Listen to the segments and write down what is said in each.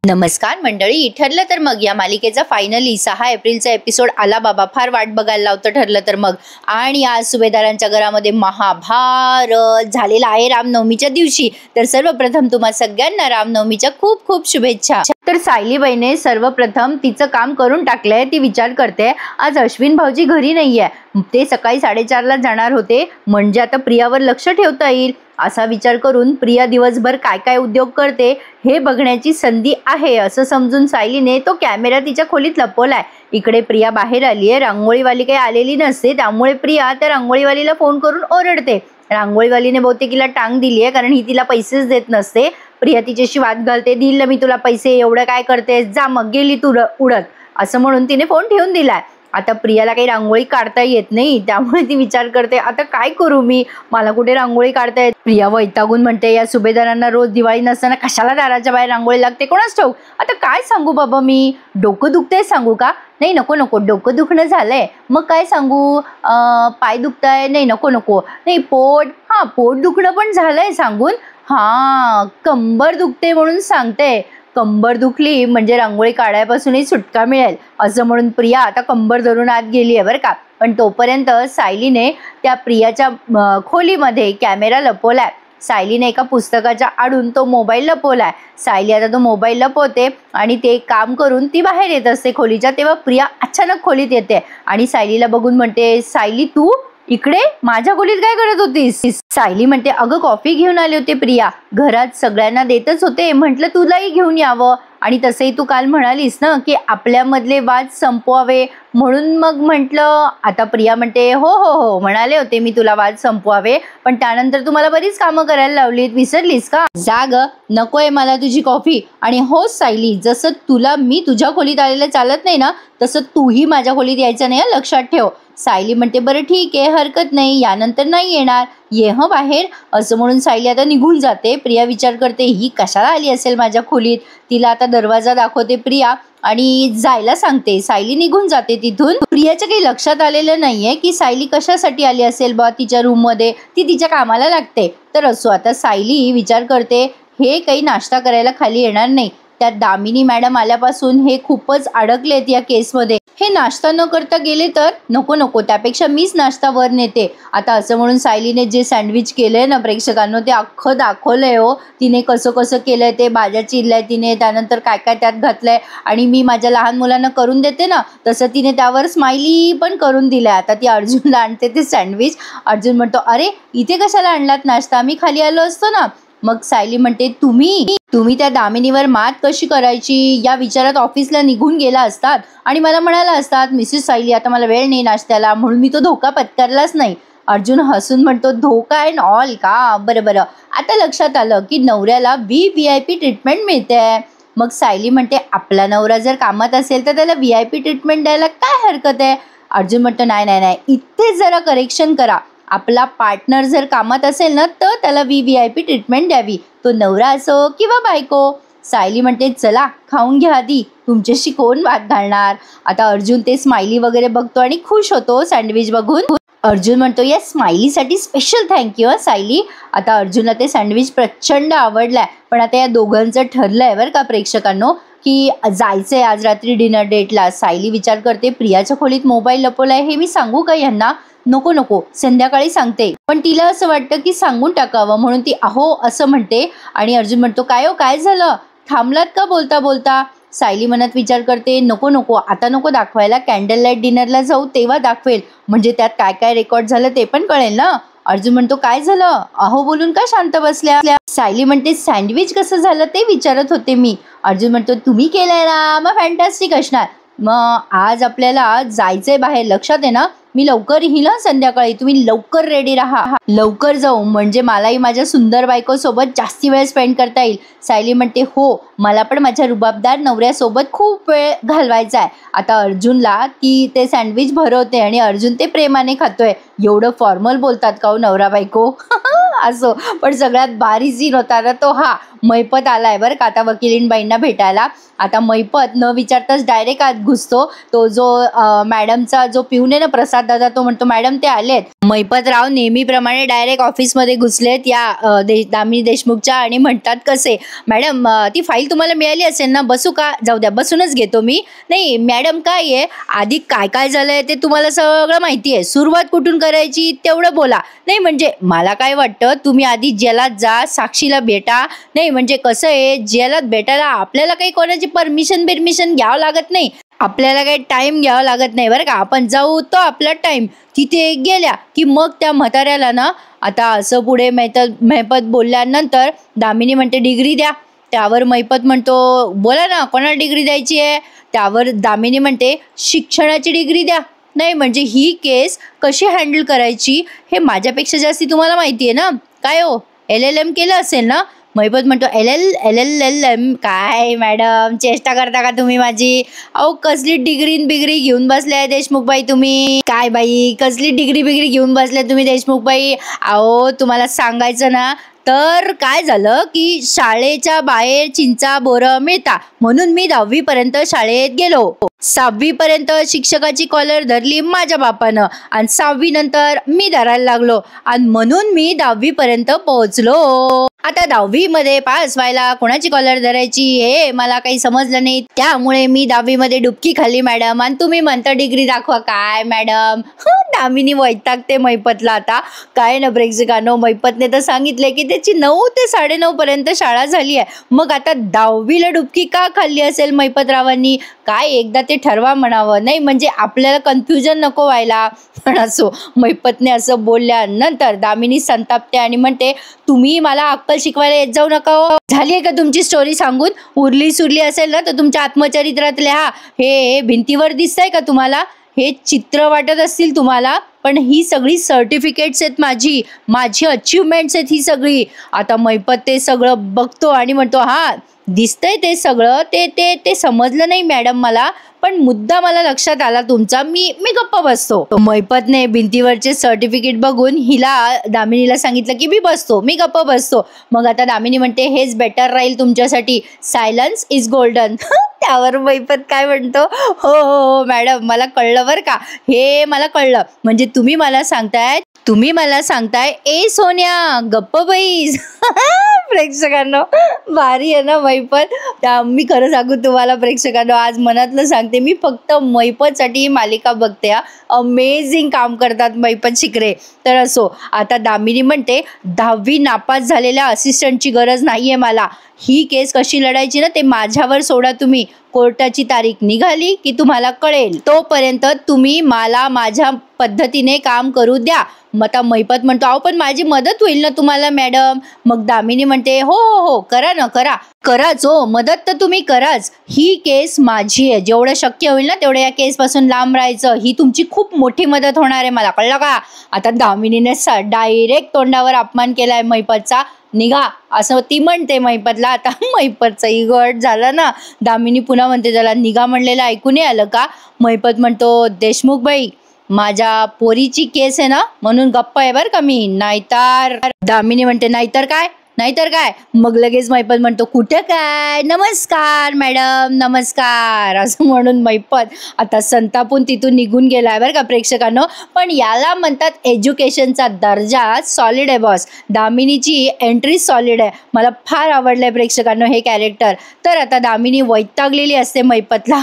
नमस्कार मंडळी, ठरलं तर मग या मालिकेचा फायनली 6 एप्रिलचा एपिसोड आला बाबा. फार वाट बघायला लावतं ठरलं तर मग. आणि आज सुभेदारांच्या घरामध्ये महाभारत झालेला आहे रामनवमीच्या दिवशी. तर सर्वप्रथम तुम्हा सगळ्यांना रामनवमीच्या खूप खूप शुभेच्छा. तर सायलीबाईने सर्वप्रथम तिचं काम करून टाकलंय. ती विचार करते आज अश्विन भाऊजी घरी नाहीये, ते सकाळी 4:30ला जाणार होते, म्हणजे आता प्रियावर लक्ष ठेवता येईल असा विचार करून प्रिया दिवसभर काय काय उद्योग करते हे बघण्याची संधी आहे असं समजून सायलीने तो कॅमेरा तिच्या खोलीत लपवलाय. इकडे प्रिया बाहेर आली आहे. रांगोळीवाली काही आलेली नसते, त्यामुळे प्रिया त्या रांगोळीवालीला फोन करून ओरडते. रांगोळीवालीने बहुतेक तिला टांग दिली आहे, कारण ही तिला पैसेच देत नसते. प्रिया तिच्याशी वाद घालते, दिल मी तुला पैसे, एवढं काय करतेस, जा मग, गेली तू उडत असं म्हणून तिने फोन ठेवून दिलाय. आता प्रियाला काही रांगोळी काढता येत नाही, त्यामुळे ती विचार करते आता काय करू मी, मला कुठे रांगोळी काढता येत. प्रिया वैतागून म्हणते या सुभेदारांना रोज दिवाळी नसताना कशाला दाराच्या बाहेर रांगोळी लागते कोणाच ठाऊक. आता काय सांगू बाबा मी, डोकं दुखतंय सांगू का? नाही नको नको, डोकं दुखणं झालंय. मग काय सांगू, पाय दुखताय, नाही नको नको, नाही पोट, पोट दुखणं पण झालंय सांगून, कंबर दुखते म्हणून सांगते. कंबर दुखली म्हणजे रांगोळी काढायपासूनही सुटका मिळेल असं म्हणून प्रिया आता कंबर धरून आत गेली आहे बरं का. पण तोपर्यंत सायलीने त्या प्रियाच्या खोलीमध्ये कॅमेरा लपवलाय. सायलीने एका पुस्तकाच्या आडून तो मोबाईल लपवलाय. सायली आता तो मोबाईल लपवते आणि ते काम करून ती बाहेर येत असते खोलीच्या. तेव्हा प्रिया अचानक खोलीत येते आणि सायलीला बघून म्हणते, सायली तू इकडे माझ्या खोलीत काय करत होतीस? सायली म्हणते, अगं कॉफी घेऊन आले होते प्रिया, घरात सगळ्यांना देतच होते, म्हटलं तुलाही घेऊन यावं. आणि तसंही तू काल म्हणालीस ना की आपल्यामधले वाद संपवावे, म्हणून मग म्हटलं. आता प्रिया म्हणते, हो हो हो म्हणाले होते मी तुला वाद संपवावे, पण त्यानंतर तुम्हाला बरीच कामं करायला लावलीत, विसरलीस का? जाग, नकोय मला तुझी कॉफी. आणि हो सायली, जसं तुला मी तुझ्या खोलीत आलेलं चालत नाही ना, तसं तूही माझ्या खोलीत यायचं नाही, लक्षात ठेव. सायली म्हणते, बरं ठीक आहे, हरकत नाही, यानंतर नाही येणार, ये बाहेर असं म्हणून सायली आता निघून जाते. प्रिया विचार करते ही कशाला आली असेल माझ्या खोलीत. तिला आता दरवाजा दाखवते प्रिया आणि जायला सांगते. सायली निघून जाते तिथून. प्रियाच्या काही लक्षात आलेलं नाहीये की सायली कशासाठी आली असेल बा तिच्या रूम मध्ये. ती तिच्या कामाला लागते. तर असो, आता सायली विचार करते हे काही नाश्ता करायला खाली येणार नाही. त्यात दामिनी मॅडम आल्यापासून हे खूपच अडकलेत या केसमध्ये. हे नाश्ता न करता गेले तर नको नको, त्यापेक्षा मीच नाश्ता वर नेते. आता असं म्हणून सायलीने जे सँडविच केलंय ना प्रेक्षकांना, ते अख्खं दाखवलंय हो. तिने कसं कसं केलंय ते, भाज्या चिरल्या तिने, त्यानंतर काय काय त्यात घातलंय. आणि मी माझ्या लहान मुलांना करून देते ना तसं तिने त्यावर स्माइली पण करून दिलाय. आता ती अर्जुनला आणते ते सँडविच. अर्जुन म्हणतो, अरे इथे कशाला आणलात नाश्ता, मी खाली आलो असतो ना. मग सायली म्हणते, तुम्ही त्या दामिनीवर मात कशी करायची या विचारात ऑफिसला निघून गेला असतात आणि मला म्हणाला असतात, मिसेस सायली आता मला वेळ नाही नाश्त्याला, म्हणून मी तो धोका पत्करलाच नाही. अर्जुन हसून म्हणतो, धोका अँड ऑल का? बरं बरं, आता लक्षात आलं की नवऱ्याला VIP ट्रीटमेंट मिळते. मग सायली म्हणते, आपला नवरा जर कामात असेल तर त्याला VIP ट्रीटमेंट द्यायला काय हरकत आहे? अर्जुन म्हणतो, नाही नाही नाही, इथे जरा करेक्शन करा. आपला पार्टनर जर कामात असेल ना तर त्याला VIP ट्रीटमेंट द्यावी, तो नवरा असो किंवा बायको. सायली म्हणते, चला खाऊन घ्या आधी, तुमच्याशी कोण वाद घालणार. आता अर्जुन ते स्माइली वगैरे बघतो आणि खुश होतो सँडविच बघून. अर्जुन म्हणतो, या स्माइलीसाठी स्पेशल थँक्यू सायली. आता अर्जुनला ते सँडविच प्रचंड आवडलाय. पण आता या दोघांचं ठरलंय बरं का प्रेक्षकांनो की जायचंय आज रात्री डिनर डेटला. सायली विचार करते, प्रियाच्या खोलीत मोबाईल लपवलाय हे मी सांगू का यांना? नको नको, संध्याकाळी सांगते. पण तिला असं वाटतं की सांगून टाकावं, म्हणून ती अहो असं म्हणते. आणि अर्जुन म्हणतो, काय हो काय झालं, थांबलात का बोलता बोलता? सायली मनात विचार करते, नको नको, आता नको दाखवायला, कॅन्डल लाईट डिनरला जाऊ तेव्हा दाखवेल, म्हणजे त्यात काय काय रेकॉर्ड झालं ते पण कळेल ना. अर्जुन म्हणतो, काय झालं, अहो बोलून का शांत बसल्या? सायली म्हणते, सँडविच कसं झालं ते विचारत होते मी. अर्जुन म्हणतो, तुम्ही केलंय ना, मग फॅन्टॅस्टिक असणार. मग आज आपल्याला जायचंय बाहेर, लक्षात आहे ना? मी लवकर येईल संध्याकाळी, तुम्ही लवकर रेडी राहा, लवकर जाऊ, म्हणजे मलाही माझ्या सुंदर बायको सोबत जास्ती वेळ स्पेंड करता येईल. सायली म्हणते, हो मला पण माझ्या रुबाबदार नवऱ्यासोबत खूप वेळ घालवायचा आहे. आता अर्जुनला ती ते सँडविच भरवते आणि अर्जुन ते प्रेमाने खातोय. एवढं फॉर्मल बोलतात का हो नवरा बायको? असो, पण सगळ्यात भारी सीन होता ना तो हा मैपत आलाय बरं का आता वकिलीनबाईंना भेटायला. आता मैपत न विचारताच डायरेक्ट आत घुसतो. तो जो मॅडमचा जो पिऊन आहे ना प्रसाद दादा, तो म्हणतो मॅडम ते आलेत. मैपतराव नेहमीप्रमाणे डायरेक्ट ऑफिसमध्ये घुसलेत या दामिनी देशमुखच्या आणि म्हणतात कसे, मॅडम ती फाईल तुम्हाला मिळाली असेल ना, बसू का? जाऊ द्या, बसूनच घेतो मी. नाही मॅडम काय आहे, आधी काय काय झालंय ते तुम्हाला सगळं माहिती आहे, सुरुवात कुठून करायची तेवढं बोला. नाही म्हणजे मला काय वाटतं, तुम्ही आधी जेलात जा, साक्षीला भेटा. नाही म्हणजे कसं आहे, जेलात भेटायला आपल्याला काही कोणाची परमिशन घ्यावं लागत नाही, आपल्याला काही टाइम घ्यावा लागत नाही बरं का. आपण जाऊ तो आपला टाइम, तिथे गेल्या की मग त्या म्हाताऱ्याला ना, आता असं पुढे मैपत बोलल्यानंतर दामिनी म्हणते डिग्री द्या. त्यावर मैपत म्हणतो बोला ना कोणाला डिग्री द्यायची आहे. त्यावर दामिनी म्हणते शिक्षणाची डिग्री द्या. नाही म्हणजे ही केस कशी हँडल करायची हे माझ्यापेक्षा जास्ती तुम्हाला माहिती आहे ना. काय हो LLM केलं असेल ना. मैपत म्हणतो LLM काय मॅडम चेष्टा करता का तुम्ही माझी? अहो कसली डिग्री घेऊन बसल्या देशमुख बाई तुम्ही? काय बाई कसली डिग्री घेऊन बसल्या तुम्ही देशमुख बाई? अहो तुम्हाला सांगायचं ना तर काय झालं की शाळेच्या बाहेर चिंचा बोरं मिळता म्हणून मी 10वी पर्यंत शाळेत गेलो. 6वी पर्यंत शिक्षकाची कॉलर धरली माझ्या बापानं आणि 6वी नंतर मी धरायला लागलो आणि म्हणून मी 10वी पर्यंत पोहोचलो. आता 10वी मध्ये पास व्हायला कोणाची कॉलर धरायची हे मला काही समजलं नाही, त्यामुळे मी 10वी मध्ये डुबकी खाल्ली मॅडम. आणि तुम्ही म्हणता डिग्री दाखवा. काय मॅडम दामिनी वैतागते मैपतला. आता काय ना प्रेक्षकांनो, मैपतने तर सांगितलंय की त्याची 9 ते 9:30 पर्यंत शाळा झाली आहे. मग आता 10वीला डुबकी का खाल्ली असेल मैपतरावांनी? काय एकदा ते ठरवा म्हणावं. नाही म्हणजे आपल्याला कन्फ्युजन नको व्हायला. पण असो, मैपतने असं बोलल्यानंतर दामिनी संतापते आणि म्हणते तुम्ही मला अक्कल शिकवायला येत जाऊ नका हो. झाली आहे का तुमची स्टोरी सांगून? उरली सुरली असेल ना तर तुमच्या आत्मचरित्रात लिहा. हे भिंतीवर दिसतंय का तुम्हाला? हे चित्र वाटत असतील तुम्हाला, पण ही सगळी सर्टिफिकेट्स आहेत माझी अचीवमेंट्स आहेत ही सगळी. आता मैपत ते सगळं बघतो आणि म्हणतो हा दिसतंय ते सगळं, ते समजलं नाही मॅडम मला, पण मुद्दा मला लक्षात आला तुमचा. मी गप्प बसतो. मैपतने भिंतीवरचे सर्टिफिकेट बघून दामिनीला सांगितलं की मी बसतो, मी गप्प बसतो. मग आता दामिनी म्हणते हेच बेटर राहील तुमच्यासाठी, सायलन्स इज गोल्डन. त्यावर मैपत काय म्हणतो हो मॅडम मला कळलं बरं का, हे मला कळलं. म्हणजे तुम्ही मला सांगताय ए सोन्या गप्प बैस. प्रेक्षकांनो भारी आहे ना मैपत. मी खरं सांगू तुम्हाला प्रेक्षकांनो, आज मनातलं सांगते, मी फक्त मैपतसाठी मालिका बघते. अमेझिंग काम करतात मैपत शिकरे. तर असो, आता दामिनी म्हणते 10वी नापास झालेल्या असिस्टंटची गरज नाहीये मला. ही केस कशी लढायची ना ते माझ्यावर सोडा तुम्ही. कोर्टाची तारीख निघाली की तुम्हाला कळेल, तोपर्यंत तुम्ही मला माझ्या पद्धतीने काम करू द्या. आता मैपत म्हणतो अहो पण माझी मदत होईल ना तुम्हाला मॅडम. मग दामिनी म्हणते हो करा ना, कराच हो, मदत तर तुम्ही कराच. ही केस माझी आहे, जेवढं शक्य होईल ना तेवढं या केस पासून लांब राहायचं. ही तुमची खूप मोठी मदत होणार आहे मला, कळलं का? आता दामिनीने डायरेक्ट तोंडावर अपमान केलाय मैपतचा. निघा असं ती म्हणते मैपतला. आता मैपतचा इगो हर्ट झाला ना. दामिनी पुन्हा म्हणते त्याला निघा म्हणलेलं ऐकून नाही आलं का? मैपत म्हणतो देशमुख बाई माझ्या पोरीची केस आहे ना म्हणून गप्प आहे बरं का मी, नाहीतर. दामिनी म्हणते नाहीतर काय. मग लगेच मैपत म्हणतो कुठं काय, नमस्कार मॅडम नमस्कार, असं म्हणून मैपत आता संतापून तिथून निघून गेलाय बरं का प्रेक्षकांनो. पण याला म्हणतात एज्युकेशनचा दर्जा सॉलिड आहे बॉस. दामिनीची एंट्री सॉलिड आहे. मला फार आवडलंय प्रेक्षकांनो हे कॅरेक्टर. तर आता दामिनी वैतागलेली असते मैपतला.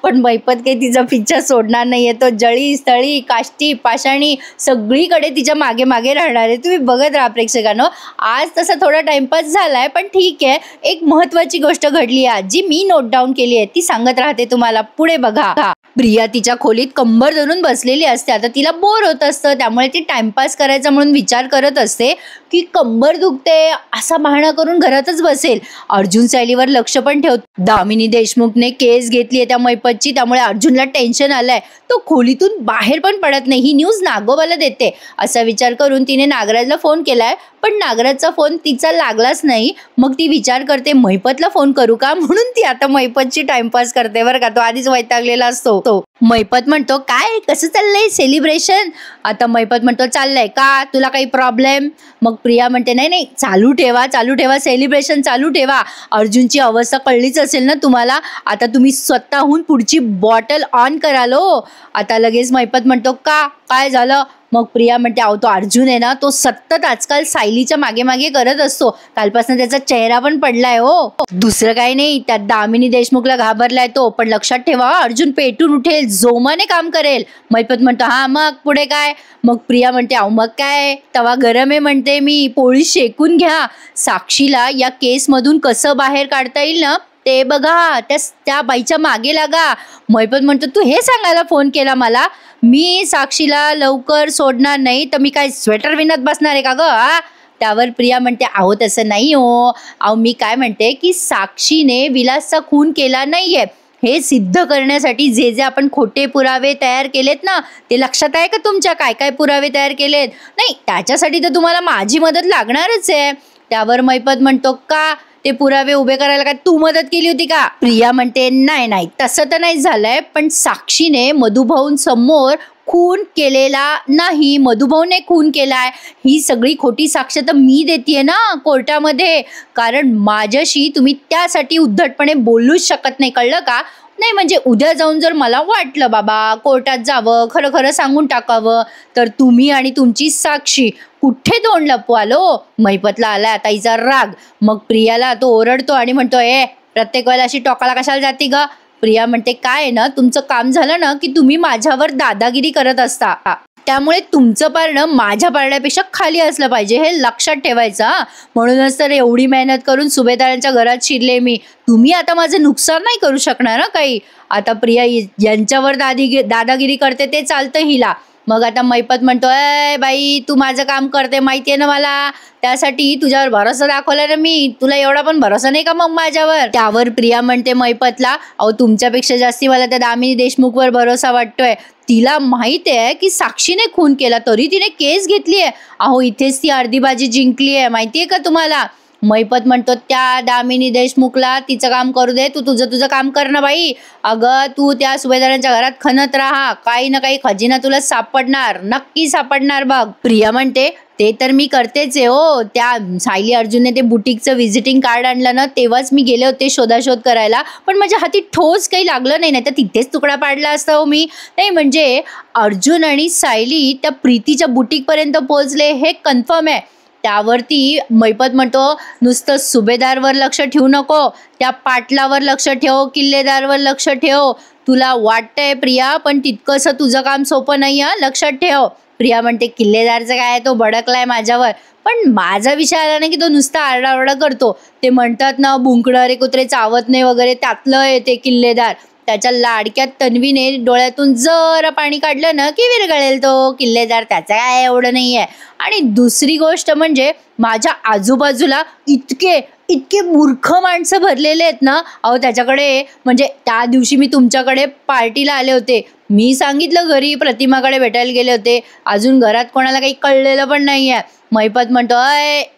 पण मैपत काही तिचा पिच्छा सोडणार नाहीये. तो जळी स्थळी काष्टी पाषाणी सगळीकडे तिच्या मागे मागे राहणार आहे. तुम्ही बघत राहा प्रेक्षकांनो. आज तसा थोडा टाइमपास झालाय पण ठीक आहे. एक महत्वाची गोष्ट घडली आहे जी मी नोट डाऊन केली आहे, ती सांगत राहते तुम्हाला. पुढे बघा. प्रिया तिच्या खोलीत कंबर धरून बसलेली असते. आता तिला बोर होत असतं, त्यामुळे ती टाइमपास करायचा म्हणून विचार करत असते की कंबर दुखते असा बहाणा करून घरातच बसेल. अर्जुन सायलीवर लक्ष पण ठेवतो. दामिनी देशमुखने केस घेतलीये त्या मैपतची, त्यामुळे अर्जुनला टेन्शन आलंय. तो खोलीतून बाहेर पण पडत नाही. ही न्यूज नागोबाला देते असा विचार करून तिने नागराजला फोन केलाय, पण नागराजचा फोन तिचा लागलाच नाही. मग ती विचार करते मैपतला फोन करू का, म्हणून ती आता मैपतची टाइमपास करते बरं का. तो आधीच वैतागलेला असतो. तो मैपत म्हणतो काय कसं चाललंय सेलिब्रेशन. आता मैपत म्हणतो चाललंय का, तुला काही प्रॉब्लेम. मग प्रिया म्हणते नाही नाही चालू ठेवा सेलिब्रेशन चालू ठेवा. अर्जुनची अवस्था कळलीच असेल ना तुम्हाला. आता तुम्ही स्वतःहून पुढची बॉटल ऑन कराल हो. आता लगेच मैपत म्हणतो का काय झालं. मग प्रिया म्हणते अहो तो अर्जुन आहे ना, तो सतत आजकाल सायलीच्या मागे मागे करत असतो. कालपासून त्याचा चेहरा पण पडलाय हो. दुसरं काही नाही, त्यात दामिनी देशमुखला घाबरलाय तो. पण लक्षात ठेवा अर्जुन पेटून उठेल, जोमाने काम करेल. मैपत म्हणतो हा मग पुढे काय. मग प्रिया म्हणते अहो मग काय, तवा गरम आहे म्हणते मी, पोळी शेकून घ्या. साक्षीला या केसमधून कसं बाहेर काढता येईल ना ते बघा, त्या बाईच्या मागे लागा. मैपत म्हणतो तू हे सांगायला फोन केला मला. मी साक्षीला लवकर सोडणार नाही तर मी काय स्वेटर विणत बसणार आहे का ग. त्यावर प्रिया म्हणते अहो तसं नाही हो. अहो मी काय म्हणते की साक्षीने विलासचा खून केला नाहीये हे सिद्ध करण्यासाठी जे जे आपण खोटे पुरावे तयार केलेत ना, ते लक्षात आहे का तुमच्या काय काय पुरावे तयार केलेत. नाही त्याच्यासाठी तर तुम्हाला माझी मदत लागणारच आहे. त्यावर मैपत म्हणतो का ते पुरावे उभे करायला काय तू मदत केली होती का. प्रिया म्हणते नाही नाही तसं तर नाही झालंय, पण साक्षीने मधुभाऊंसमोर खून केलेला नाही, मधुभाऊने खून केलाय. ही सगळी खोटी साक्ष तर मी देतेय ना कोर्टामध्ये, कारण माझ्याशी तुम्ही त्यासाठी उद्धटपणे बोलूच शकत नाही, कळलं का. नाही म्हणजे उद्या जाऊन जर मला वाटलं बाबा कोर्टात जावं, खरं खरं सांगून टाकावं, तर तुम्ही आणि तुमची साक्षी कुठे तोंड लपवालो. मैपतला आलाय आता हिचा राग. मग प्रियाला तो ओरडतो आणि म्हणतो प्रत्येक वेळेला अशी टोकाला कशाला जाती ग. प्रिया म्हणते काय ना तुमचं काम झालं ना की तुम्ही माझ्यावर दादागिरी करत असता, त्यामुळे तुमचं पारणं माझ्या पारण्यापेक्षा खाली असलं पाहिजे हे लक्षात ठेवायचं. म्हणूनच तर एवढी मेहनत करून सुभेदारांच्या घरात शिरले मी. तुम्ही आता माझं नुकसान नाही करू शकणार ना काही. आता प्रिया यांच्यावर दादागिरी करते ते चालतं हिला. मग आता मैपत म्हणतो बाई तू माझं काम करते माहितीये ना मला, त्यासाठी तुझ्यावर भरोसा दाखवला ना मी, तुला एवढा पण भरोसा नाही का मग माझ्यावर. त्यावर प्रिया म्हणते मैपतला अहो तुमच्यापेक्षा जास्ती मला त्या दामिनी देशमुखवर भरोसा वाटतोय. तिला माहित आहे की साक्षीने खून केला तरी तिने केस घेतलीये. अहो इथेच ती अर्धी बाजी जिंकली आहे माहितीये का तुम्हाला. मैपत म्हणतो त्या दामिनी देशमुखला तिचं काम करू दे, तू तुझं काम कर ना बाई. अगं तू त्या सुभेदारांच्या घरात खणत राहा, काही ना काही खजिना तुला सापडणार, नक्की सापडणार बघ. प्रिया म्हणते ते तर मी करतेच आहे हो. त्या सायली अर्जुनने ते बुटीकचं व्हिजिटिंग कार्ड आणलं ना तेव्हाच मी गेले होते शोधाशोध करायला, पण माझ्या हाती ठोस काही लागलं नाही, नाही तर तिथेच तुकडा पाडला असता हो मी. नाही म्हणजे अर्जुन आणि सायली त्या प्रीतीच्या बुटीकपर्यंत पोहोचले हे कन्फर्म आहे. त्यावरती मैपत म्हणतो नुसतं सुभेदारवर लक्ष ठेवू नको, त्या पाटलावर लक्ष ठेव, किल्लेदारवर लक्ष ठेव. तुला वाटतंय प्रिया पण तितकंसं तुझं काम सोपं नाही लक्षात ठेव. प्रिया म्हणते किल्लेदारचं काय तो भडकलाय माझ्यावर, पण माझा विषय आला नाही की तो नुसता आरडाओरडा करतो. ते म्हणतात ना बुंकणारे कुत्रे चावत नाही वगैरे, त्यातलं आहे ते किल्लेदार. त्याच्या लाडक्या तन्वीने डोळ्यातून जरा पाणी काढलं ना की विरघळेल तो किल्लेदार, त्याचं काय एवढं नाही आहे. आणि दुसरी गोष्ट म्हणजे माझ्या आजूबाजूला इतके मूर्ख माणसं भरलेले आहेत ना. अहो त्याच्याकडे म्हणजे त्या दिवशी मी तुमच्याकडे पार्टीला आले होते, मी सांगितलं घरी प्रतिमाकडे भेटायला गेले होते, अजून घरात कोणाला काही कळलेलं पण नाही आहे. मैपत म्हणतो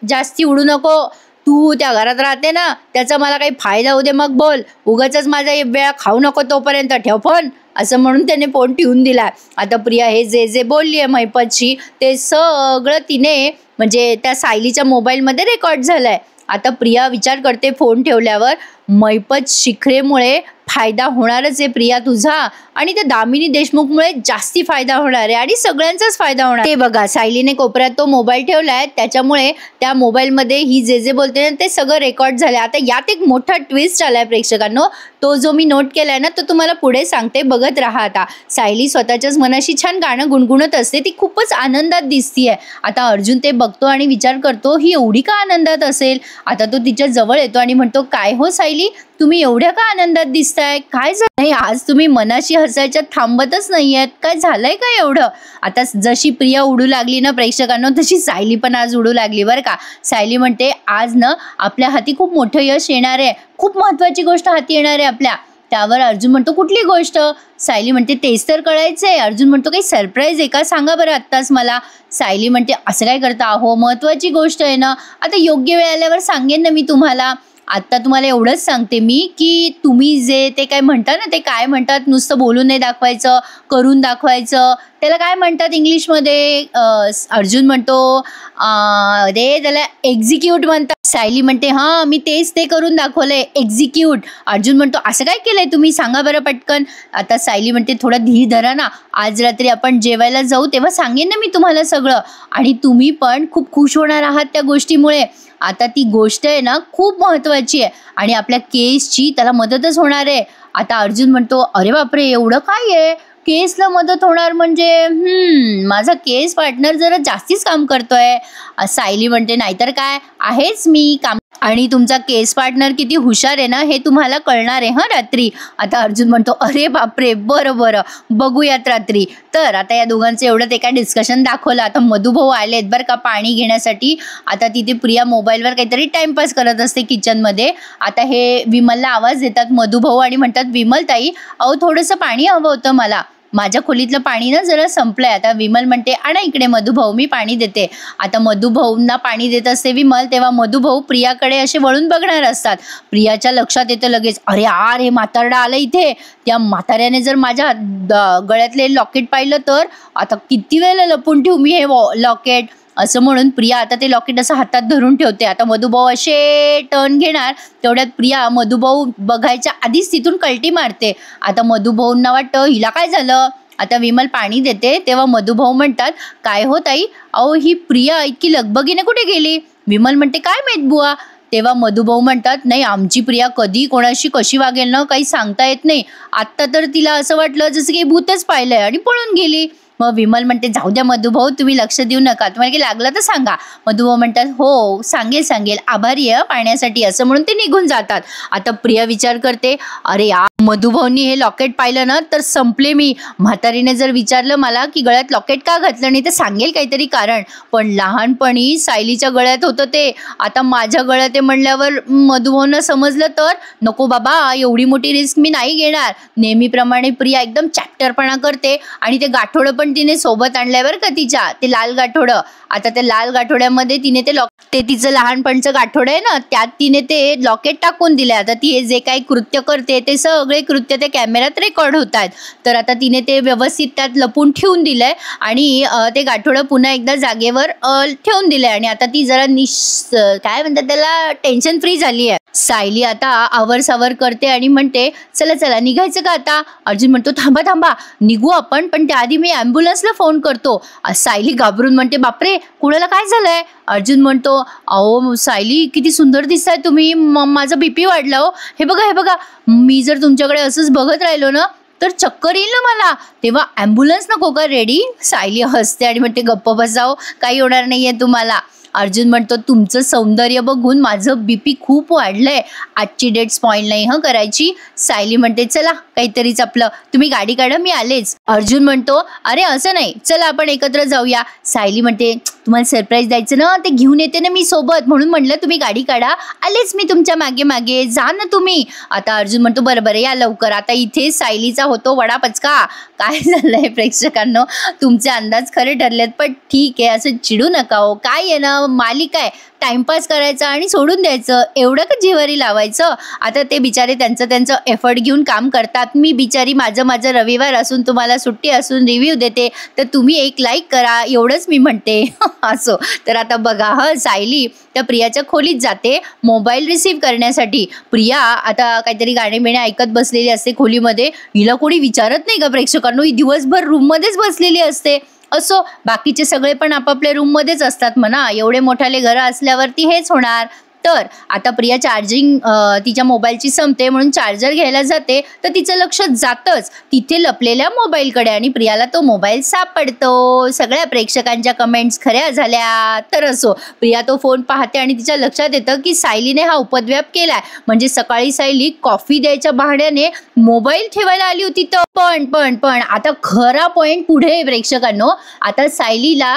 जास्ती उडू नको, तू त्या घरात राहते ना त्याचा मला काही फायदा होऊ दे मग बोल, उगाचच माझा वेळा खाऊ नको तोपर्यंत ठेव फोन, असं म्हणून त्याने फोन ठेवून दिला. आता प्रिया हे जे जे बोलली आहे मैपतशी ते सगळं तिने म्हणजे त्या सायलीच्या मोबाईलमध्ये रेकॉर्ड झालंय. आता प्रिया विचार करते फोन ठेवल्यावर मैपत शिखरेमुळे फायदा होणारच आहे प्रिया तुझा, आणि त्या दामिनी देशमुखमुळे जास्ती फायदा होणार आहे आणि सगळ्यांचाच फायदा होणार. ते बघा सायलीने कोपऱ्यात तो मोबाईल ठेवलाय, त्याच्यामुळे त्या मोबाईलमध्ये ही जे जे बोलते ना ते सगळं रेकॉर्ड झालंय. आता यात एक मोठा ट्विस्ट आलाय प्रेक्षकांनो, तो जो मी नोट केलाय ना तो तुम्हाला पुढे सांगते, बघत राहा. आता सायली स्वतःच्याच मनाशी छान गाणं गुणगुणत असते, ती खूपच आनंदात दिसतीये. आता अर्जुन ते बघतो आणि विचार करतो ही एवढी का आनंदात असेल. आता तो तिच्या जवळ येतो आणि म्हणतो काय हो सायली तुम्ही एवढ्या का आनंदात दिसताय? काय झालंय आज? तुम्ही मनाशी हसायच्यात थांबतच नाहीयेत. काय झालंय का एवढं? आता जशी प्रिया उडू लागली ना प्रेक्षकांना, तशी सायली पण आज उडू लागली बरं का. सायली म्हणते आज ना आपल्या हाती खूप मोठं यश येणार आहे, खूप महत्वाची गोष्ट हाती येणार आहे आपल्या. त्यावर अर्जुन म्हणतो कुठली गोष्ट? सायली म्हणते तेच तर कळायचंय. अर्जुन म्हणतो काही सरप्राईज आहे का? सांगा बरं आत्ताच मला. सायली म्हणते असं काय करता? अहो महत्वाची गोष्ट आहे ना, आता योग्य वेळ आल्यावर सांगेन ना मी तुम्हाला. आता तुम्हाला एवढंच सांगते मी की तुम्ही जे ते काय म्हणता ना, ते काय म्हणतात, नुसतं बोलून नाही दाखवायचं, करून दाखवायचं, त्याला काय म्हणतात इंग्लिशमध्ये? अर्जुन म्हणतो रे त्याला एक्झिक्यूट म्हणतात. सायली म्हणते हां मी तेच ते करून दाखवलंय, एक्झिक्यूट. अर्जुन म्हणतो असं काय केलंय तुम्ही? सांगा बरं पटकन. आता सायली म्हणते थोडा धीर धरा ना, आज रात्री आपण जेवायला जाऊ तेव्हा सांगेन ना मी तुम्हाला सगळं, आणि तुम्ही पण खूप खुश होणार आहात त्या गोष्टीमुळे. आता ती गोष्ट आहे ना खूप महत्वाची आहे आणि आपल्या केसची त्याला मदतच होणार आहे. आता अर्जुन म्हणतो अरे बापरे एवढं काय आहे? केसला मदत होणार म्हणजे माझा केस पार्टनर जरा जास्तीच काम करतोय. सायली म्हणते नाहीतर काय, आहेच मी काम, आणि तुमचा केस पार्टनर किती हुशार आहे ना हे तुम्हाला कळणार आहे हां रात्री. आता अर्जुन म्हणतो अरे बापरे बरं बरं बघूयात रात्री. तर आता या दोघांचं एवढं ते काय डिस्कशन दाखवलं. आता मधुभाऊ आलेत बरं का पाणी घेण्यासाठी. आता तिथे प्रिया मोबाईलवर काहीतरी टाइमपास करत असते किचनमध्ये. आता हे विमलला आवाज देतात मधुभाऊ आणि म्हणतात विमल ताई अहो थोडंसं पाणी हवं होतं मला, माझ्या खोलीतलं पाणी ना जरा संपलंय. आता विमल म्हणते आणा इकडे मधुभाऊ मी पाणी देते. आता मधुभाऊंना पाणी देत असते विमल, तेव्हा मधुभाऊ प्रियाकडे असे वळून बघणार असतात. प्रियाच्या लक्षात येतं लगेच अरे यार हे म्हातारडा आलं इथे, त्या म्हाताऱ्याने जर माझ्या गळ्यातले लॉकेट पाहिलं तर आता किती वेळेला लपून ठेवू मी हे लॉकेट, असं म्हणून प्रिया आता ते लॉकेट असं हातात धरून ठेवते. आता मधुभाऊ असे टर्न घेणार, तेवढ्यात प्रिया मधुभाऊ बघायच्या आधीच तिथून कल्टी मारते. आता मधुभाऊंना वाटतं हिला काय झालं. आता विमल पाणी देते तेव्हा मधुभाऊ म्हणतात काय हो ताई, अहो ही प्रिया इतकी लगबगीने कुठे गेली? विमल म्हणते काय माहित बुवा. तेव्हा मधुभाऊ म्हणतात नाही आमची प्रिया कधी कोणाशी कशी वागेल ना काही सांगता येत नाही. आत्ता तर तिला असं वाटलं जसं की भूतच पाहिलंय आणि पळून गेली. मग विमल म्हणते जाऊ द्या मधुभाऊ तुम्ही लक्ष देऊ नका, तुम्हाला की लागलं तर सांगा. मधुभाऊ म्हणतात हो सांगेल आभारी आहे पाण्यासाठी, असं म्हणून ते निघून जातात. आता प्रिया विचार करते अरे या मधुभाऊनी हे लॉकेट पाहिलं ना तर संपले मी. म्हातारीने जर विचारलं मला की गळ्यात लॉकेट का घातलं नाही तर सांगेल काहीतरी कारण, पण लहानपणी सायलीच्या गळ्यात होतं ते, आता माझ्या गळ्यात आहे म्हणल्यावर मधुभाऊंना समजलं तर नको बाबा एवढी मोठी रिस्क मी नाही घेणार. नेहमीप्रमाणे प्रिया एकदम चॅप्टरपणा करते आणि ते गाठोडं पण तिने सोबत आणलंय बरं का तिच्या, ते लाल गाठोडं. आता त्या लाल गाठोड्यामध्ये तिने ते तिचं लहानपणचं गाठोडं आहे ना त्यात तिने ते लॉकेट टाकून दिलंय. आता ती हे जे काही कृत्य करते ते सगळे कृत्य त्या कॅमेऱ्यात रेकॉर्ड होत आहेत. तर आता तिने ते व्यवस्थित त्यात लपून ठेवून दिलंय आणि ते गाठोडं पुन्हा एकदा जागेवर ठेवून दिलंय आणि आता ती जरा काय म्हणतात त्याला टेन्शन फ्री झाली आहे. सायली आता आवरसावर करते आणि म्हणते चला चला निघायचं का आता? अर्जुन म्हणतो थांबा थांबा निघू आपण, पण त्याआधी मी ॲम्ब्युलन्सला फोन करतो. सायली घाबरून म्हणते बापरे कुणाला काय झालंय? अर्जुन म्हणतो अहो सायली किती सुंदर दिसताय तुम्ही, माझा बीपी वाढला हो, हे बघा मी जर तुमच्याकडे असंच बघत राहिलो ना तर चक्कर येईल ना मला. तेव्हा ॲम्ब्युलन्स नको का रेडी? सायली हसते आणि म्हणते गप्प बसाव काही होणार नाहीये तुम्हाला. अर्जुन म्हणतो तुमचं सौंदर्य बघून माझं बीपी खूप वाढलंय, आजची डेट स्पॉइल नाही हं करायची. सायली म्हणते चला काहीतरीच आपलं, तुम्ही गाडी काढा मी आलेच. अर्जुन म्हणतो अरे असं नाही चला आपण एकत्र जाऊया. सायली म्हणते तुम्हाला सरप्राईज द्यायचं ना ते घेऊन येते ना मी सोबत, म्हणून म्हणलं तुम्ही गाडी काढा आलेच मी तुमच्या मागे मागे जा ना तुम्ही. आता अर्जुन म्हणतो बरं या लवकर. आता इथे सायलीचा होतो वडा पचका. काय झालंय प्रेक्षकांनो तुमचे अंदाज खरे ठरलेत, पण ठीक आहे असं चिडू नका हो, काय आहे ना मालिका आहे टाइमपास करायचा आणि सोडून द्यायचं, एवढं का जिवारी लावायचं. आता ते बिचारे त्यांचं एफर्ट घेऊन काम करतात, मी बिचारी माझं रविवार असून तुम्हाला सुट्टी असून रिव्ह्यू देते तर तुम्ही एक लाईक करा एवढंच मी म्हणते. असो तर आता बघा सायली त्या प्रियाच्या खोलीत जाते मोबाईल रिसीव्ह करण्यासाठी. प्रिया आता काहीतरी गाणे बिणे ऐकत बसलेली असते खोलीमध्ये, हिला कोणी विचारत नाही का प्रेक्षकांनो, ही दिवसभर रूममध्येच बसलेली असते. असो बाकीचे सगळे पण आपापल्या रूममध्येच असतात म्हणा, एवढे मोठाले घरं असल्यावरती हेच होणार. तर आता प्रिया चार्जिंग तिच्या मोबाईलची संपते म्हणून चार्जर घ्यायला जाते, तर तिचं लक्ष जातच तिथे लपलेल्या मोबाईलकडे आणि प्रियाला तो मोबाईल सापडतो. सगळ्या प्रेक्षकांच्या कमेंट्स खऱ्या झाल्या. तर असो, प्रिया तो फोन पाहते आणि तिच्या लक्षात येतं की सायलीने हा उपद्व्याप केलाय. म्हणजे सकाळी सायली कॉफी द्यायच्या बहाण्याने मोबाईल ठेवायला आली होती. तर पण आता खरा पॉइंट पुढे प्रेक्षकांनो. आता सायलीला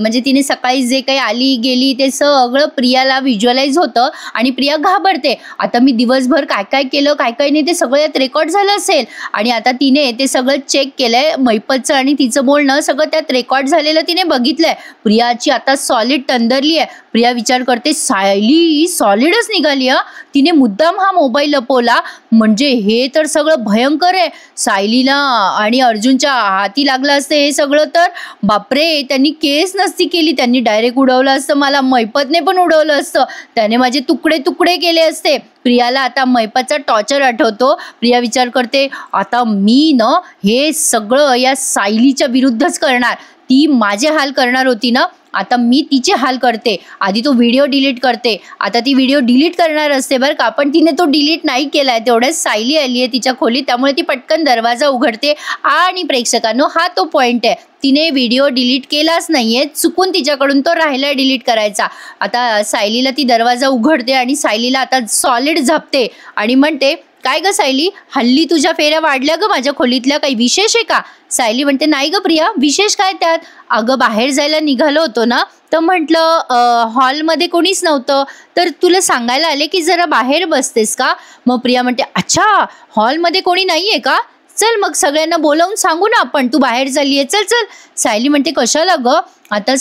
म्हणजे तिने सकाळी जे काही आली गेली ते सगळं प्रियाला व्हिज्युअलाइज होतं आणि प्रिया घाबरते. आता मी दिवसभर काय काय केलं काय काय नाही ते सगळं यात रेकॉर्ड झालं असेल आणि आता तिने ते सगळं चेक केलंय. मैपतचं आणि तिचं बोलणं सगळं त्यात रेकॉर्ड झालेलं तिने बघितलंय. प्रियाची आता सॉलिड तंदरली आहे. प्रिया विचार करते सायली सॉलिडच निघाली. तिने मुद्दाम हा मोबाईल लपवला म्हणजे हे तर सगळं भयंकर आहे. सायलीला आणि अर्जुनच्या हाती लागलं असतं हे सगळं तर बापरे, त्यांनी केस नसती केली, त्यांनी डायरेक्ट उडवलं असतं. मला मैपतने पण उडवलं असतं, त्याने माझे तुकडे तुकडे केले असते. प्रियाला आता मैपतचा टॉर्चर आठवतो. प्रिया विचार करते आता मी न हे सगळं या सायलीच्या विरुद्धच करणार. ती माझे हाल करणार होती ना, आता मी तिचे हाल करते. आधी तो व्हिडिओ डिलीट करते. आता ती व्हिडिओ डिलीट करणार असते बरं का, पण तिने तो डिलीट नाही केलाय. तेवढ्याच सायली आली आहे तिच्या खोलीत, त्यामुळे ती पटकन दरवाजा उघडते आणि प्रेक्षकांनो हा तो पॉइंट आहे. तिने व्हिडिओ डिलीट केलाच नाहीये, चुकून तिच्याकडून तो राहिलाय डिलीट करायचा. आता सायलीला ती दरवाजा उघडते आणि सायलीला आता सॉलिड झापते आणि म्हणते काय ग सायली, हल्ली तुझ्या फेऱ्या वाढल्या ग माझ्या खोलीतल्या, काही विशेष आहे का? सायली म्हणते नाही ग प्रिया, विशेष काय त्यात? अगं बाहेर जायला निघालो होतो ना, तर म्हटलं हॉलमध्ये कोणीच नव्हतं, तर तुला सांगायला आले की जरा बाहेर बसतेस का? मग प्रिया म्हणते अच्छा हॉलमध्ये कोणी नाहीये का? चल मग सगळ्यांना बोलावून सांगू ना आपण, तू बाहेर चालली आहे, चल चल. सायली म्हणते कशाला ग? आता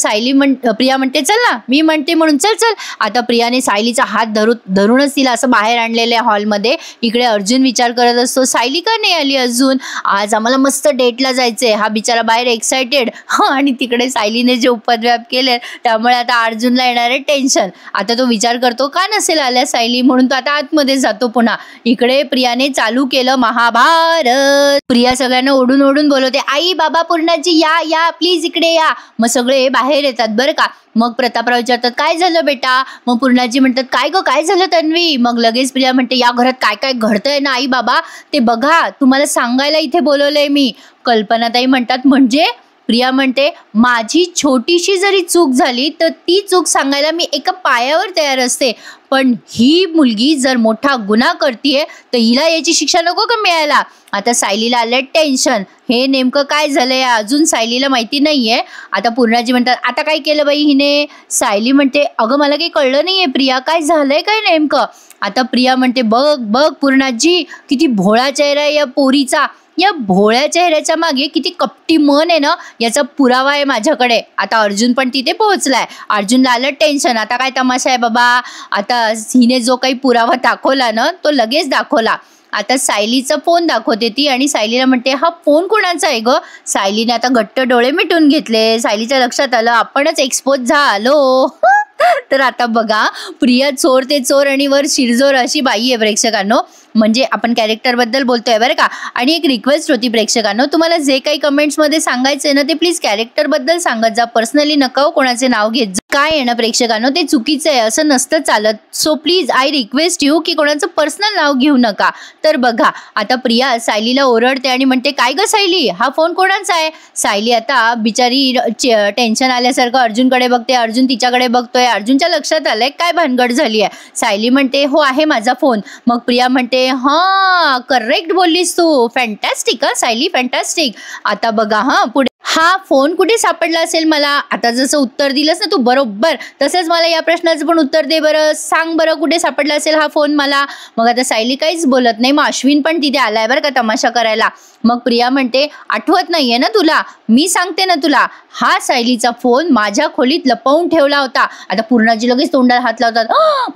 प्रिया म्हणते चल ना, मी म्हणते म्हणून चल चल. आता प्रियाने सायलीचा हात धरूनच तिला असं बाहेर आणलेलं आहे हॉलमध्ये. इकडे अर्जुन विचार करत असतो सायली का नाही आली अजून, आज आम्हाला मस्त डेटला जायचंय. हा बिचारा बाहेर एक्सायटेड आणि तिकडे सायलीने जे उपद्व्याप केले त्यामुळे आता अर्जुनला येणार आहे टेन्शन. आता तो विचार करतो का नसेल आल्या सायली, म्हणून तो आता आतमध्ये जातो पुन्हा. इकडे प्रियाने चालू केलं महाभारत. प्रिया सगळ्यांना ओढून ओढून बोलवते आई बाबा पूर्णाजी या या प्लीज इकडे या. मग सगळे बाहेर येतात बरं का. मग प्रतापराव विचारतात काय झालं बेटा? मग पूर्णाजी म्हणतात काय ग काय झालं तन्वी? मग लगेच प्रिया म्हणते या घरात काय काय घडतंय ना आई बाबा ते बघा, तुम्हाला सांगायला इथे बोलवलंय मी. कल्पनाताई म्हणतात म्हणजे? प्रिया म्हणते माझी छोटीशी जरी चूक झाली तर ती चूक सांगायला मी एका पायावर तयार असते, पण ही मुलगी जर मोठा गुन्हा करतीये तर हिला याची शिक्षा नको का मिळायला? आता सायलीला आलंय टेन्शन, हे नेमकं काय झालंय अजून सायलीला माहिती नाहीये. आता पूर्णाजी म्हणतात आता काय केलं बाई हिने? सायली म्हणते अगं मला काही कळलं नाहीये प्रिया, काय झालंय काय नेमकं? आता प्रिया म्हणते बघ बघ पूर्णाजी, किती भोळा चेहरा आहे या पोरीचा. या भोळ्या चेहऱ्याच्या मागे किती कपटी मन आहे ना, याचा पुरावा आहे माझ्याकडे. आता अर्जुन पण तिथे पोहोचलाय. अर्जुनला आलं टेन्शन, आता काय तमाशा आहे बाबा. आता हिने जो काही पुरावा दाखवला ना तो लगेच दाखवला. आता सायलीचा फोन दाखवते ती आणि सायलीला म्हणते हा फोन कोणाचा आहे ग? सायलीने आता घट्ट डोळे मिटून घेतले. सायलीच्या लक्षात आलं आपणच एक्सपोज झालो. तर आता बघा प्रिया चोर ते चोर आणि वर शिरजोर अशी बाई आहे प्रेक्षकांनो. म्हणजे आपण कॅरेक्टर बद्दल बोलतोय बरं का. आणि एक रिक्वेस्ट होती प्रेक्षकांनो, तुम्हाला जे काही कमेंट्समध्ये सांगायचंय ना ते प्लीज कॅरेक्टर बद्दल सांगत जा, पर्सनली नका कोणाचे नाव घेत जा. काय आहे ना प्रेक्षकांनो ते चुकीचं आहे, असं नसतं चालत. So please I request you की कोणाचं पर्सनल नाव घेऊ नका. तर बघा आता प्रिया सायलीला ओरडते आणि म्हणते काय ग सायली हा फोन कोणाचा आहे? सायली आता बिचारी टेन्शन आल्यासारखं अर्जुनकडे बघते, अर्जुन तिच्याकडे बघतोय. अर्जुनच्या लक्षात आलंय काय भानगड झाली आहे. सायली म्हणते हो आहे माझा फोन. मग प्रिया म्हणते हा करेक्ट बोललीस तू, फॅन्टॅस्टिक हा सायली फॅन्टॅस्टिक. आता बघा हा पुढे हा फोन कुठे सापडला असेल मला? आता जसं उत्तर दिलंस ना तू बरोबर तसंच मला या प्रश्नाचं पण उत्तर दे बरं, सांग बरं कुठे सापडला असेल हा फोन मला. मग आता सायली काहीच बोलत नाही. मग अश्विन पण तिथे आलाय बरं का तमाशा करायला. मग प्रिया म्हणते आठवत नाहीये ना तुला, मी सांगते ना तुला, हा सायलीचा फोन माझ्या खोलीत लपवून ठेवला होता. आता पूर्णाजी लगेच तोंडाला हात लावतात,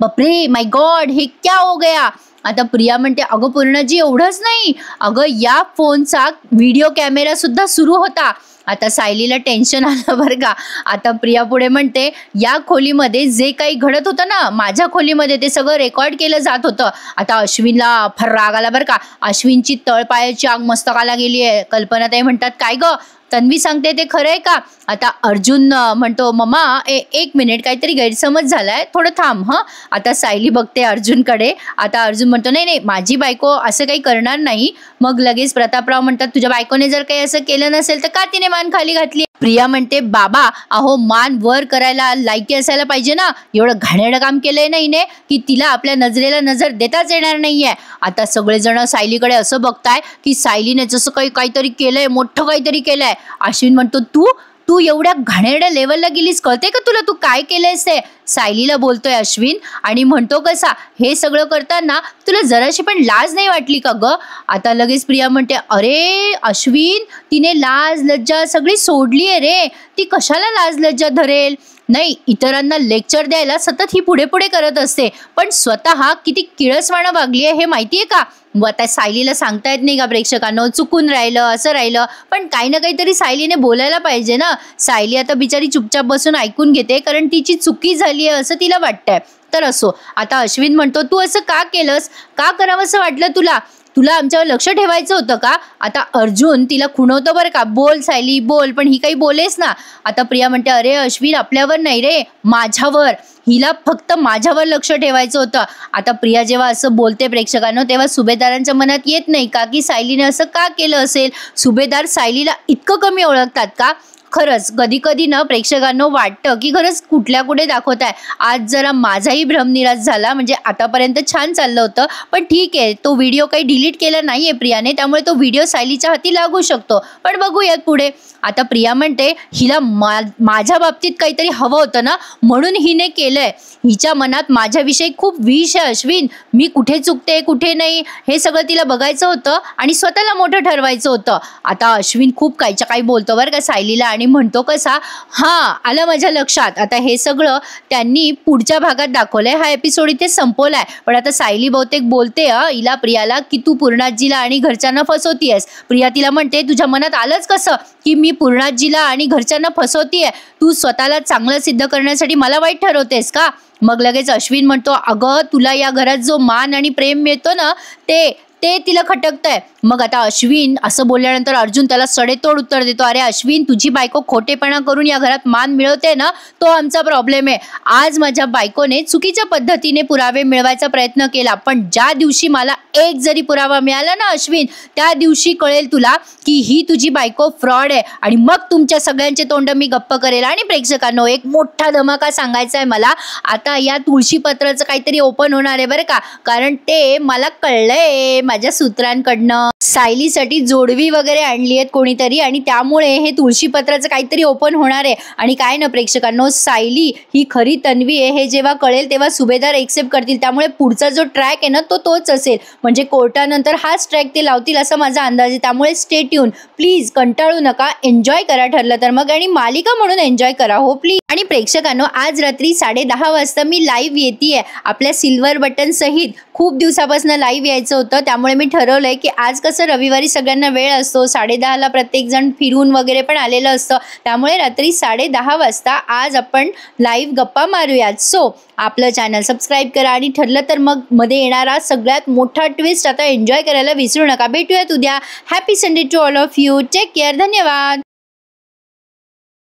बापरे माय गॉड हे क्या हो गया. आता प्रिया म्हणते अगं पूर्णाजी एवढंच नाही, अगं या फोनचा व्हिडिओ कॅमेरा सुद्धा सुरू होता. आता सायलीला टेन्शन आलं बरं का. आता प्रिया पुढे म्हणते या खोलीमध्ये जे काही घडत होतं ना माझ्या खोलीमध्ये ते सगळं रेकॉर्ड केलं जात होतं. आता अश्विनला फार राग आला बरं का. अश्विनची तळपायाची आग मस्तकाला गेली आहे. कल्पनाताई म्हणतात काय ग तन्वी सांगते ते खरंय का? आता अर्जुन म्हणतो मम्मा एक मिनिट, काहीतरी गैरसमज झालाय, थोडं थांब. आता सायली बघते अर्जुनकडे. आता अर्जुन म्हणतो नाही माझी बायको असं काही करणार नाही. मग लगेच प्रतापराव म्हणतात तुझ्या बायकोने जर काही असं केलं नसेल तर का तिने मान खाली घातली? प्रिया म्हणते बाबा अहो मान वर करायला लायकी असायला पाहिजे ना. एवढं घाणेरडं काम केलंय ना हिने की तिला आपल्या नजरेला नजर देताच येणार नाहीये. आता सगळेजण सायलीकडे असं बघताय की सायलीने जसं काहीतरी केलंय, मोठं काहीतरी केलंय. अश्विन म्हणतो तू एवढ्या घाणेरड्या लेवलला गेलीस, कळते का तुला तू काय केलंयस ते? सायलीला बोलतोय अश्विन आणि म्हणतो कसा हे सगळं करताना तुला जराशी पण लाज नाही वाटली का ग? आता लगेच प्रिया म्हणते अरे अश्विन तिने लाज लज्जा सगळी सोडली आहे रे. ती कशाला लाज लज्जा धरेल? नाही, इतरांना लेक्चर द्यायला सतत ही पुढे पुढे करत असते, पण स्वतः किती किळसवाणं वागली आहे हे माहितीये का? आता सायलीला सांगता येत नाही का प्रेक्षकांनो चुकून राहिलं असं राहिलं, पण काही ना काहीतरी सायलीने बोलायला पाहिजे ना. सायली आता बिचारी चुपचाप बसून ऐकून घेते कारण तिची चुकी झाली आहे असं तिला वाटतंय. तर असो, आता अश्विन म्हणतो तू असं का केलंस? का करावं असं वाटलं तुला? तुला आमच्यावर लक्ष ठेवायचं होतं का? आता अर्जुन तिला खुणवतो बरं का, बोल सायली बोल, पण ही काही बोलेस ना. आता प्रिया म्हणते अरे अश्विन आपल्यावर नाही रे, माझ्यावर, हिला फक्त माझ्यावर लक्ष ठेवायचं होतं. आता प्रिया जेव्हा असं बोलते प्रेक्षकांनो तेव्हा सुभेदारांच्या मनात येत नाही का की सायलीने असं का केलं असेल? सुभेदार सायलीला इतकं कमी ओळखतात का? खरंच कधी कधी ना प्रेक्षकांना वाटतं की खरंच कुठल्या कुठे दाखवताय. आज जरा माझाही भ्रमनिराश झाला, म्हणजे आतापर्यंत छान चाललं होतं, पण ठीक आहे तो व्हिडिओ काही डिलीट केला नाहीये प्रियाने, त्यामुळे तो व्हिडिओ सायलीच्या हाती लागू शकतो. पण बघूयात पुढे. आता प्रिया म्हणते हिला माझ्या बाबतीत काहीतरी हवं होतं ना म्हणून हिने केलंय. हिच्या मनात माझ्याविषयी खूप विष आहे अश्विन. मी कुठे चुकते कुठे नाही हे सगळं तिला बघायचं होतं आणि स्वतःला मोठं ठरवायचं होतं. आता अश्विन खूप काहीच्या काही बोलतो बरं का सायलीला आणि म्हणतो कसा आलं माझ्या लक्षात. आता हे सगळं त्यांनी पुढच्या भागात दाखवलंय. हा एपिसोड इथे संपवलाय, पण आता सायली बहुतेक बोलते हिला प्रियाला की तू पूर्णाजीला आणि घरच्यांना फसवतीयस. प्रिया तिला म्हणते तुझ्या मनात आलंच कसं की मी पूर्णाजीला आणि घरच्यांना फसवतीये? तू स्वतःला चांगलं सिद्ध करण्यासाठी मला वाईट ठरवतेस का? मग लगेच अश्विन म्हणतो अगं तुला या घरात जो मान आणि प्रेम मिळतो ना ते तिला खटकतंय. मग आता अश्विन असं बोलल्यानंतर अर्जुन त्याला सडेतोड उत्तर देतो अरे अश्विन तुझी बायको खोटेपणा करून या घरात मान मिळवते ना तो आमचा प्रॉब्लेम आहे. आज माझ्या बायकोने चुकीच्या पद्धतीने पुरावे मिळवायचा प्रयत्न केला, पण ज्या दिवशी मला एक जरी पुरावा मिळाला ना अश्विन त्या दिवशी कळेल तुला की ही तुझी बायको फ्रॉड आहे आणि मग तुमच्या सगळ्यांचे तोंड मी गप्प करेल. आणि प्रेक्षकांनो एक मोठा धमाका सांगायचा आहे मला. आता या तुळशीपत्राचं काहीतरी ओपन होणार आहे बरं का, कारण ते मला कळलंय माझ्या सूत्रांकडनं. सायलीसाठी जोडवी वगैरे आणली आहेत कोणीतरी आणि त्यामुळे हे तुळशीपत्राचं काहीतरी ओपन होणार आहे. आणि काय ना प्रेक्षकांनो सायली ही खरी तन्वी आहे हे जेव्हा कळेल तेव्हा सुभेदार एक्सेप्ट करतील, त्यामुळे पुढचा जो ट्रॅक आहे ना तोच असेल, म्हणजे कोर्टानंतर हाच ट्रॅक ते लावतील असा माझा अंदाज आहे. त्यामुळे स्टे ट्यून, प्लीज कंटाळू नका, एन्जॉय करा ठरलं तर मग, आणि मालिका म्हणून एन्जॉय करा हो प्लीज. आणि प्रेक्षकांनो आज रात्री 10:30 वाजता मी लाईव्ह येतेय आपल्या सिल्वर बटन सहित. खूप दिवसापासून लाईव्ह यायचं होतं, त्यामुळे मी ठरवलंय की आज कसं रविवारी सगळ्यांना वेळ असतो, 10:30ला प्रत्येक जण फिरून वगैरे पण आलेलं असतं, त्यामुळे रात्री 10:30 वाजता आज आपण लाईव्ह गप्पा मारूयात. सो आपलं चॅनल सबस्क्राईब करा आणि ठरलं तर मग मध्ये येणारा सगळ्यात मोठा ट्विस्ट आता एन्जॉय करायला विसरू नका. भेटूयात उद्या. Happy Sunday to all of you. Take care. धन्यवाद.